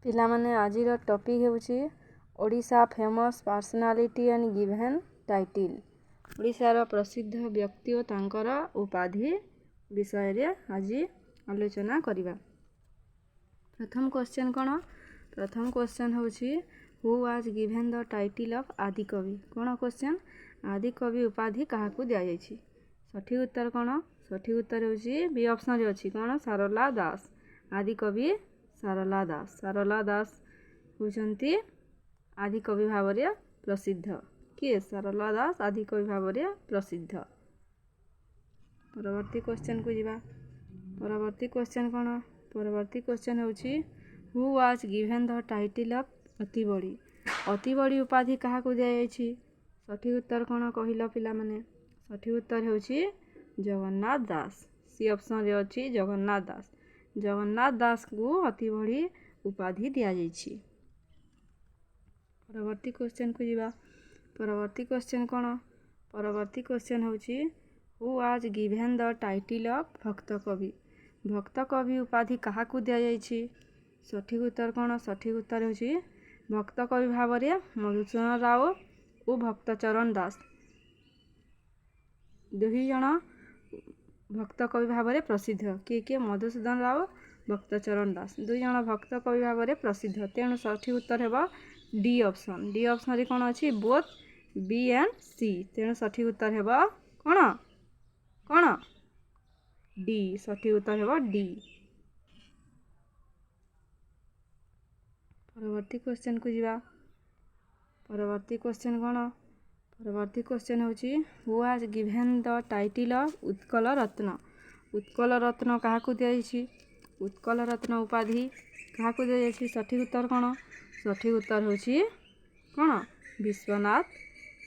ପିଲାମାନେ ଆଜିର ଟପିକ୍ ହେଉଛି Odisha famous personality and given title. ଓଡ଼ିଶାର ପ୍ରସିଦ୍ଧ ବ୍ୟକ୍ତି ଓ ତାଙ୍କର ଉପାଧି ବିଷୟରେ ଆଜି ଆଲୋଚନା କରିବା। ପ୍ରଥମ କ୍ୱେଶ୍ଚନ୍ କ'ଣ? ପ୍ରଥମ କ୍ୱେଶ୍ଚନ୍ ହେଉଛି who was given the title of Adikavi. କ'ଣ କ୍ୱେଶ୍ଚନ୍? ଆଦିକବି ଉପାଧି କାହାକୁ ଦିଆଯାଇଛି? ସଠିକ୍ ଉତ୍ତର କ'ଣ? ସଠିକ୍ ଉତ୍ତର ହେଉଛି ବି ଅପସନ୍ରେ ଅଛି କ'ଣ? ସାରଳା ଦାସ। ଆଦିକବି ସାରଳା ଦାସ। ସାରଳା ଦାସ ହେଉଛନ୍ତି ଆଦିକବି ଭାବରେ ପ୍ରସିଦ୍ଧ। କିଏ? ସାରଳା ଦାସ ଆଦିକବି ଭାବରେ ପ୍ରସିଦ୍ଧ। ପରବର୍ତ୍ତୀ କ୍ୱେଶ୍ଚନ୍କୁ ଯିବା। ପରବର୍ତ୍ତୀ କ୍ୱେଶ୍ଚନ୍ କ'ଣ? ପରବର୍ତ୍ତୀ କ୍ୱେଶ୍ଚନ୍ ହେଉଛି who was given the title of Atibadi. ଅତିବଡ଼ି ଉପାଧି କାହାକୁ ଦିଆଯାଇଛି? ସଠିକ୍ ଉତ୍ତର କ'ଣ କହିଲ ପିଲାମାନେ? ସଠିକ୍ ଉତ୍ତର ହେଉଛି ଜଗନ୍ନାଥ ଦାସ। ସି ଅପସନ୍ରେ ଅଛି ଜଗନ୍ନାଥ ଦାସ। ଜଗନ୍ନାଥ ଦାସଙ୍କୁ ଅତିବଡ଼ି ଉପାଧି ଦିଆଯାଇଛି। ପରବର୍ତ୍ତୀ କ୍ୱେଶ୍ଚନ୍କୁ ଯିବା। ପରବର୍ତ୍ତୀ କ୍ୱେଶ୍ଚନ୍ କ'ଣ? ପରବର୍ତ୍ତୀ କ୍ୱେଶ୍ଚନ୍ ହେଉଛି who was given the title of Bhaktakavi. ଭକ୍ତକବି ଉପାଧି କାହାକୁ ଦିଆଯାଇଛି? ସଠିକ୍ ଉତ୍ତର କ'ଣ? ସଠିକ୍ ଉତ୍ତର ହେଉଛି ଭକ୍ତକବି ଭାବରେ ମଧୁସୂଦନ ରାଓ ଓ ଭକ୍ତଚରଣ ଦାସ ଦୁଇଜଣ ଭକ୍ତକବି ଭାବରେ ପ୍ରସିଦ୍ଧ। କିଏ କିଏ? ମଧୁସୂଦନ ରାଓ, ଭକ୍ତଚରଣ ଦାସ ଦୁଇଜଣ ଭକ୍ତକବି ଭାବରେ ପ୍ରସିଦ୍ଧ। ତେଣୁ ସଠିକ୍ ଉତ୍ତର ହେବ ଡି ଅପସନ୍। ଡି ଅପସନ୍ରେ କ'ଣ ଅଛି? Both B and C. ତେଣୁ ସଠିକ୍ ଉତ୍ତର ହେବ କ'ଣ? କ'ଣ? ଡି। ସଠିକ୍ ଉତ୍ତର ହେବ ଡି। ପରବର୍ତ୍ତୀ କ୍ୱେଶ୍ଚନ୍କୁ ଯିବା। ପରବର୍ତ୍ତୀ କ୍ୱେଶ୍ଚନ୍ କ'ଣ? ପରବର୍ତ୍ତୀ କ୍ୱେଶ୍ଚନ୍ ହେଉଛି who was given the title of Utkal Ratna. Utkal ରତ୍ନ କାହାକୁ ଦିଆଯାଇଛି? ଉତ୍କଳ ରତ୍ନ ଉପାଧି କାହାକୁ ଦିଆଯାଇଛି? ସଠିକ୍ ଉତ୍ତର କ'ଣ? ସଠିକ୍ ଉତ୍ତର ହେଉଛି କ'ଣ? ବିଶ୍ୱନାଥ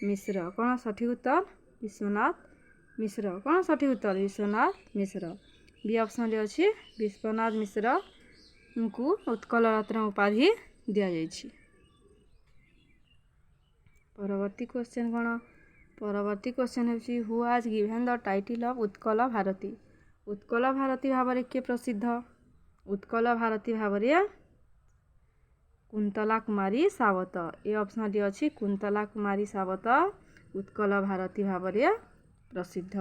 ମିଶ୍ର। କ'ଣ ସଠିକ୍ ଉତ୍ତର? ବିଶ୍ୱନାଥ ମିଶ୍ର। କ'ଣ ସଠିକ୍ ଉତ୍ତର? ବିଶ୍ୱନାଥ ମିଶ୍ର। ବି ଅପସନ୍ରେ ଅଛି ବିଶ୍ୱନାଥ ମିଶ୍ରଙ୍କୁ ଉତ୍କଳ ରତ୍ନ ଉପାଧି ଦିଆଯାଇଛି। ପରବର୍ତ୍ତୀ କ୍ୱେଶ୍ଚନ୍ କ'ଣ? ପରବର୍ତ୍ତୀ କ୍ୱେଶ୍ଚନ୍ ହେଉଛି who was given the title of Utkal Bharati. Utkal Bharati ଭାବରେ କିଏ ପ୍ରସିଦ୍ଧ? ଉତ୍କଳ ଭାରତୀ ଭାବରେ କୁନ୍ତଲା କୁମାରୀ ସାବତ। ଏ ଅପସନ୍ରେ ଅଛି କୁନ୍ତଲା କୁମାରୀ ସାବତ ଉତ୍କଳ ଭାରତୀ ଭାବରେ ପ୍ରସିଦ୍ଧ।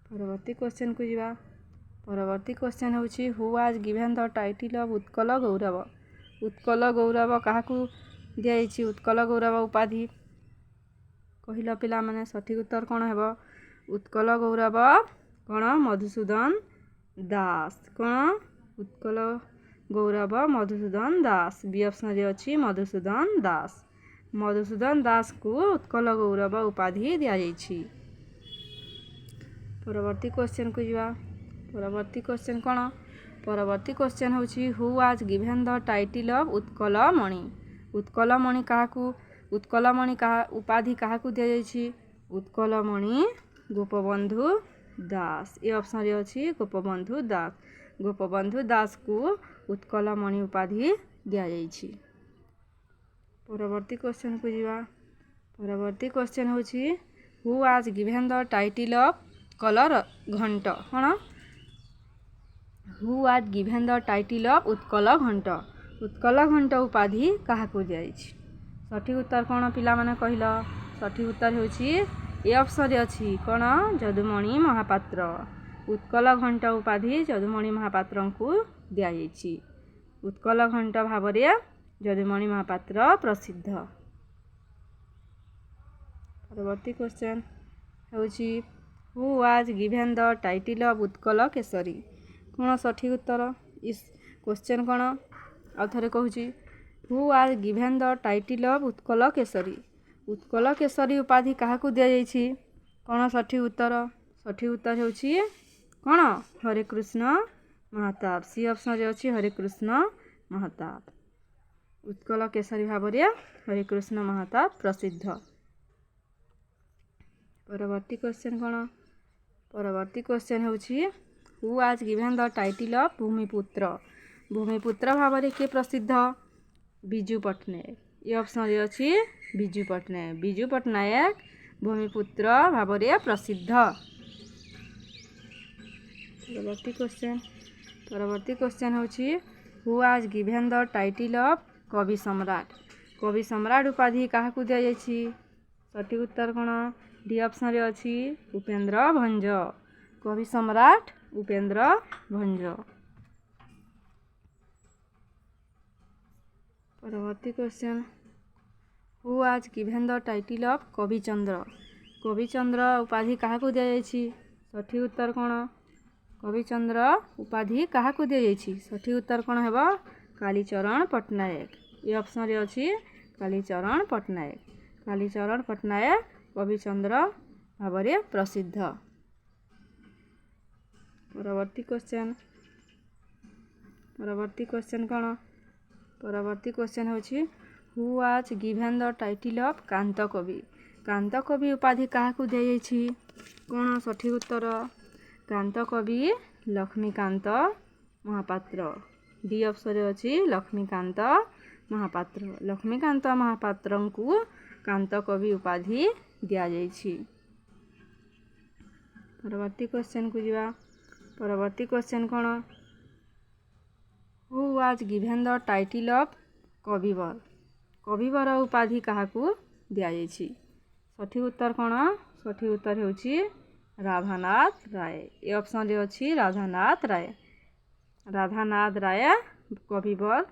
ପରବର୍ତ୍ତୀ କ୍ୱେଶ୍ଚନ୍କୁ ଯିବା। ପରବର୍ତ୍ତୀ କ୍ୱେଶ୍ଚନ୍ ହେଉଛି who was given the title of Utkal Gourab. Utkal Gourab କାହାକୁ ଦିଆଯାଇଛି? ଉତ୍କଳ ଗୌରବ ଉପାଧି କହିଲ ପିଲାମାନେ? ସଠିକ୍ ଉତ୍ତର କ'ଣ ହେବ? ଉତ୍କଳ ଗୌରବ କ'ଣ? ମଧୁସୂଦନ ଦାସ। କ'ଣ? ଉତ୍କଳ ଗୌରବ ମଧୁସୂଦନ ଦାସ। ବି ଅପସନ୍ରେ ଅଛି ମଧୁସୂଦନ ଦାସ। ମଧୁସୂଦନ ଦାସଙ୍କୁ ଉତ୍କଳ ଗୌରବ ଉପାଧି ଦିଆଯାଇଛି। ପରବର୍ତ୍ତୀ କ୍ୱେଶ୍ଚନ୍କୁ ଯିବା। ପରବର୍ତ୍ତୀ କ୍ୱେଶ୍ଚନ୍ କ'ଣ? ପରବର୍ତ୍ତୀ କ୍ୱେଶ୍ଚନ୍ ହେଉଛି who was given the title of Utkalmani. Utkalmani କାହାକୁ? ଉତ୍କଳମଣି ଉପାଧି କାହାକୁ ଦିଆଯାଇଛି? ଉତ୍କଳମଣି ଗୋପବନ୍ଧୁ ଦାସ। ଏ ଅପସନ୍ରେ ଅଛି ଗୋପବନ୍ଧୁ ଦାସ। ଗୋପବନ୍ଧୁ ଦାସଙ୍କୁ ଉତ୍କଳମଣି ଉପାଧି ଦିଆଯାଇଛି। ପରବର୍ତ୍ତୀ କ୍ୱେଶ୍ଚନ୍କୁ ଯିବା। ପରବର୍ତ୍ତୀ କ୍ୱେଶ୍ଚନ୍ ହେଉଛି who was given the title of Utkal Ghanta. କ'ଣ? Who was given the title of Utkal Ghanta. Utkal ଘଣ୍ଟ ଉପାଧି କାହାକୁ ଦିଆଯାଇଛି? ସଠିକ୍ ଉତ୍ତର କ'ଣ ପିଲାମାନେ କହିଲ? ସଠିକ୍ ଉତ୍ତର ହେଉଛି ଏ ଅପସନ୍ରେ ଅଛି କ'ଣ? ଯଦୁମଣି ମହାପାତ୍ର। ଉତ୍କଳ ଘଣ୍ଟ ଉପାଧି ଯଦୁମଣି ମହାପାତ୍ରଙ୍କୁ ଦିଆଯାଇଛି। ଉତ୍କଳ ଘଣ୍ଟ ଭାବରେ ଯଦୁମଣି ମହାପାତ୍ର ପ୍ରସିଦ୍ଧ। ପରବର୍ତ୍ତୀ କ୍ୱେଶ୍ଚନ୍ ହେଉଛି who was given the title of Utkal Keshari. କ'ଣ ସଠିକ୍ ଉତ୍ତର? କ୍ୱେଶ୍ଚନ୍ କ'ଣ? ଆଉ ଥରେ କହୁଛି who was given the title of Utkal Keshari. Utkal Keshari ଉପାଧି କାହାକୁ ଦିଆଯାଇଛି? କ'ଣ ସଠିକ୍ ଉତ୍ତର? ସଠିକ୍ ଉତ୍ତର ହେଉଛି କ'ଣ? ହରେକୃଷ୍ଣ ମହାତାବ। ସି ଅପସନ୍ରେ ଅଛି ହରେକୃଷ୍ଣ ମହାତାବ। ଉତ୍କଳ କେଶରୀ ଭାବରେ ହରେକୃଷ୍ଣ ମହାତାବ ପ୍ରସିଦ୍ଧ। ପରବର୍ତ୍ତୀ କ୍ୱେଶ୍ଚନ୍ କ'ଣ? ପରବର୍ତ୍ତୀ କ୍ୱେଶ୍ଚନ୍ ହେଉଛି who was given the title of Bhumiputra. ଭୂମିପୁତ୍ର ଭାବରେ କିଏ ପ୍ରସିଦ୍ଧ? ବିଜୁ ପଟ୍ଟନାୟକ। ଏ ଅପସନ୍ରେ ଅଛି ବିଜୁ ପଟ୍ଟନାୟକ। ବିଜୁ ପଟ୍ଟନାୟକ ଭୂମିପୁତ୍ର ଭାବରେ ପ୍ରସିଦ୍ଧ। ପରବର୍ତ୍ତୀ କ୍ୱେଶ୍ଚନ୍ ହେଉଛି who was given the title of कवि सम्राट। कवि सम्राट उपाधि काहाकू दियाଯାଇଛି? सठिक उत्तर कौन? डी ऑप्शन रे अछि उपेंद्र भंज। कवि सम्राट उपेंद्र भंज। परवर्ती question, who was given the title of Kabichandra. कविचंद्र उपाधि काहाकू दियाଯାଇଛି? सठिक उत्तर कौन? कविचंद्र उपाधि काहाकू दियाଯାଇଛି? सठिक उत्तर कौन हेबो? कालीचरण पट्टनायक। ये ऑप्शन रे अछि कालीचरण पट्टनायक। कालीचरण पट्टनायक कविचंद्र भाବରେ प्रसिद्ध। परवर्ती क्वेश्चन कौन? परवर्ती क्वेश्चन होछि who was given the title of Kantakabi. कांतकवि उपाधि काहाकू दियाଯାଇଛି? कौन सठिक उत्तर? कांतकवि लक्ष्मीकांत महापात्र। डी ऑप्शन रे अछि लक्ष्मीकांत महापात्र। लक्ष्मीकांत महापात्रଙ୍କୁ कांतकवि उपाधि दियाଯାଇଛି। परवर्ती क्वेश्चन को ଯିବା। परवर्ती क्वेश्चन कौन? Who was given the title of कविवर। कविवर उपाधि काहाकू दियाଯାଇଛି? सठिक उत्तर कौन? सठिक उत्तर ହେଉଛି राधानाथ राय। ए ऑप्शन रे अछि राधानाथ राय। राधानाथ राय कविवर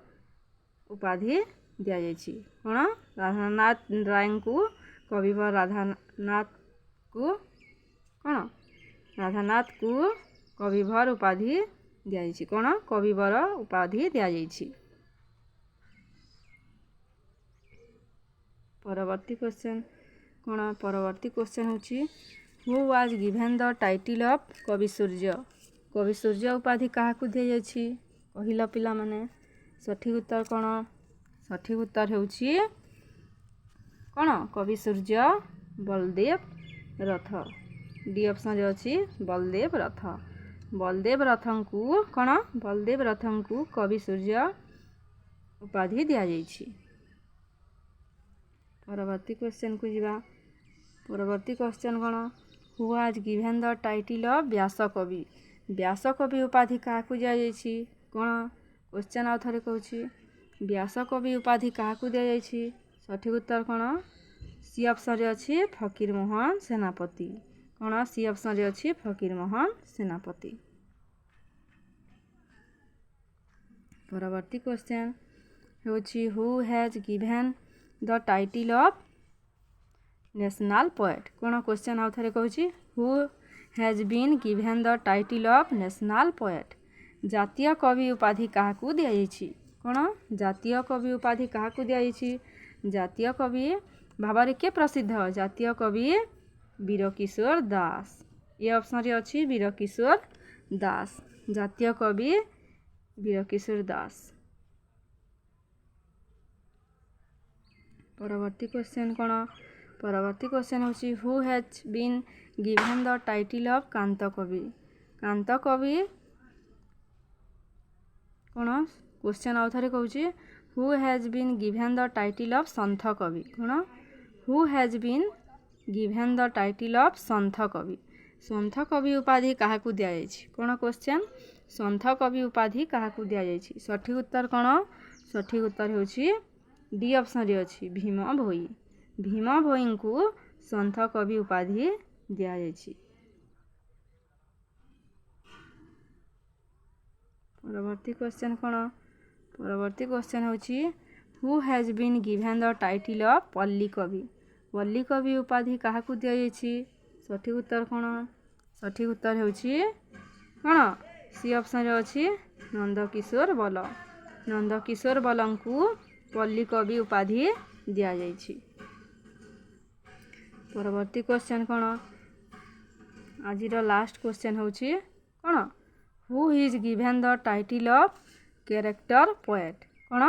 उपाधि दियाଯାଇଛି। कौन? राधानाथ रायଙ୍କୁ कविवर राधानाथକୁ कौन? राधानाथକୁ कविवर उपाधि दियाଯାଇଛି। कौन? कविवर उपाधि दियाଯାଇଛି। परवर्ती क्वेश्चन कौन? परवर्ती क्वेश्चन होछि who was given the title of Kabisurya. कविसूर्य उपाधि काहाकू दियाଯାଇଛି? कहिल पिलाମାନେ। सठिक उत्तर कौन? सठिक उत्तर ହେଉଛି कौन? कविसूर्य बलदेव रथ। डी ऑप्शन रे अछि बलदेव रथ। बलदेव रथଙ୍କୁ कौन? बलदेव रथଙ୍କୁ कविसूर्य उपाधि दियाଯାଇଛି। परवर्ती क्वेश्चन को ଯିବା। परवर्ती क्वेश्चन कौन? Who was given the title of Byasakabi. व्यासकवि उपाधि काहाकू दियाଯାଇଛି? कौन? क्वेश्चन आउ थरे कहूछि व्यासकवि उपाधि काहाकू दियाଯାଇଛି? सठिक उत्तर कौन? सी ऑप्शन रे अछि फकीरमोहन सेनापति। कौन? सी ऑप्शन रे अछि फकीरमोहन सेनापति। परवर्ती क्वेश्चन होछि who has given the title of national poet. कौन? क्वेश्चन आउ थरे कहूछि who has been given the title of national poet. जातीय कवि उपाधि काहाकू दियाଯାଇଛି? कौन? जातीय कवि उपाधि काहाकू दियाଯାଇଛି? जातीय कवि भाବରେ किଏ प्रसिद्ध? जातीय कवि ବୀରକିଶୋର ଦାସ। ଏ ଅପସନ୍ରେ ଅଛି ବୀରକିଶୋର ଦାସ। ଜାତୀୟ କବି ବୀରକିଶୋର ଦାସ। ପରବର୍ତ୍ତୀ କ୍ୱେଶ୍ଚନ୍ କ'ଣ? ପରବର୍ତ୍ତୀ କ୍ୱେଶ୍ଚନ୍ ହେଉଛି who has been given the title of Kantakabi. କାନ୍ତକବି କ'ଣ? କ୍ୱେଶ୍ଚନ୍ ଆଉ ଥରେ କହୁଛି who has been given the title of Sant Kabi. କ'ଣ? Who has been given the title of Sant Kabi. ସନ୍ଥ କବି ଉପାଧି କାହାକୁ ଦିଆଯାଇଛି? କ'ଣ କ୍ୱେଶ୍ଚନ୍? ସନ୍ଥ କବି ଉପାଧି କାହାକୁ ଦିଆଯାଇଛି? ସଠିକ୍ ଉତ୍ତର କ'ଣ? ସଠିକ୍ ଉତ୍ତର ହେଉଛି ଡି ଅପସନ୍ରେ ଅଛି ଭୀମ ଭୋଇ। ଭୀମ ଭୋଇଙ୍କୁ ସନ୍ଥ କବି ଉପାଧି ଦିଆଯାଇଛି। ପରବର୍ତ୍ତୀ କ୍ୱେଶ୍ଚନ୍ କ'ଣ? ପରବର୍ତ୍ତୀ କ୍ୱେଶ୍ଚନ୍ ହେଉଛି who has been given the title of Palli Kabi. ପଲ୍ଲୀ କବି ଉପାଧି କାହାକୁ ଦିଆଯାଇଛି? ସଠିକ୍ ଉତ୍ତର କ'ଣ? ସଠିକ୍ ଉତ୍ତର ହେଉଛି କ'ଣ? ସି ଅପସନ୍ରେ ଅଛି ନନ୍ଦକିଶୋର ବଲ। ନନ୍ଦକିଶୋର ବଲଙ୍କୁ ପଲ୍ଲୀ କବି ଉପାଧି ଦିଆଯାଇଛି। ପରବର୍ତ୍ତୀ କ୍ୱେଶ୍ଚନ୍ କ'ଣ? ଆଜିର ଲାଷ୍ଟ କ୍ୱେଶ୍ଚନ୍ ହେଉଛି କ'ଣ? Who is given the title of character poet. କ'ଣ?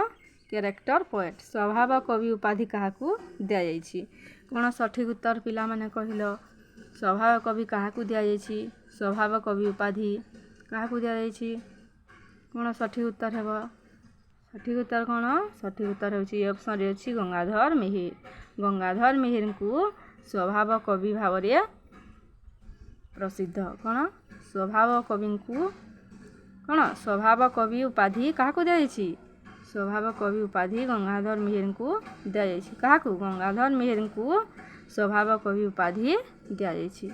କ୍ୟାରେକ୍ଟର ପୋଏଟ୍ ସ୍ୱଭାବ କବି ଉପାଧି କାହାକୁ ଦିଆଯାଇଛି? କ'ଣ ସଠିକ୍ ଉତ୍ତର ପିଲାମାନେ କହିଲ? ସ୍ୱଭାବ କବି କାହାକୁ ଦିଆଯାଇଛି? ସ୍ୱଭାବ କବି ଉପାଧି କାହାକୁ ଦିଆଯାଇଛି? କ'ଣ ସଠିକ୍ ଉତ୍ତର ହେବ? ସଠିକ୍ ଉତ୍ତର କ'ଣ? ସଠିକ୍ ଉତ୍ତର ହେଉଛି ଏ ଅପସନ୍ରେ ଅଛି ଗଙ୍ଗାଧର ମେହେର। ଗଙ୍ଗାଧର ମେହେରଙ୍କୁ ସ୍ୱଭାବ କବି ଭାବରେ ପ୍ରସିଦ୍ଧ। କ'ଣ? ସ୍ୱଭାବ କବିଙ୍କୁ କ'ଣ କ'ଣ ସ୍ୱଭାବ କବି ଉପାଧି କାହାକୁ ଦିଆଯାଇଛି? ସ୍ୱଭାବ କବି ଉପାଧି ଗଙ୍ଗାଧର ମେହେରଙ୍କୁ ଦିଆଯାଇଛି। କାହାକୁ? ଗଙ୍ଗାଧର ମେହେରଙ୍କୁ ସ୍ୱଭାବ କବି ଉପାଧି ଦିଆଯାଇଛି।